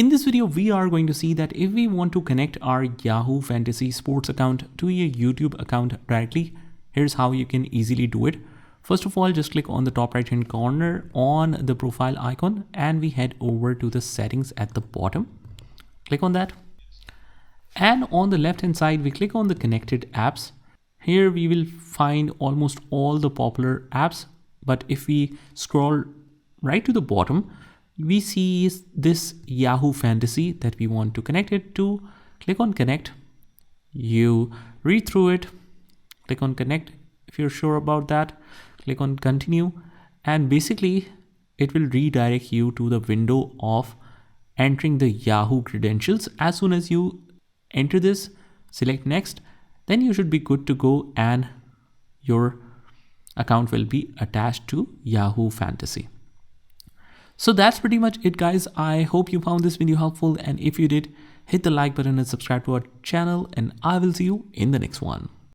In this video, we are going to see that if we want to connect our Yahoo Fantasy Sports account to your YouTube account directly, here's how you can easily do it. First of all, just click on the top right hand corner on the profile icon and we head over to the settings at the bottom. Click on that. And on the left hand side, we click on the connected apps. Here we will find almost all the popular apps. But if we scroll right to the bottom, we see this Yahoo Fantasy that we want to connect it to. Click on connect. You read through it. Click on connect. If you're sure about that, click on continue. And basically it will redirect you to the window of entering the Yahoo credentials. As soon as you enter this, select next, then you should be good to go and your account will be attached to Yahoo Fantasy. So that's pretty much it, guys. I hope you found this video helpful, and if you did, hit the like button and subscribe to our channel, and I will see you in the next one.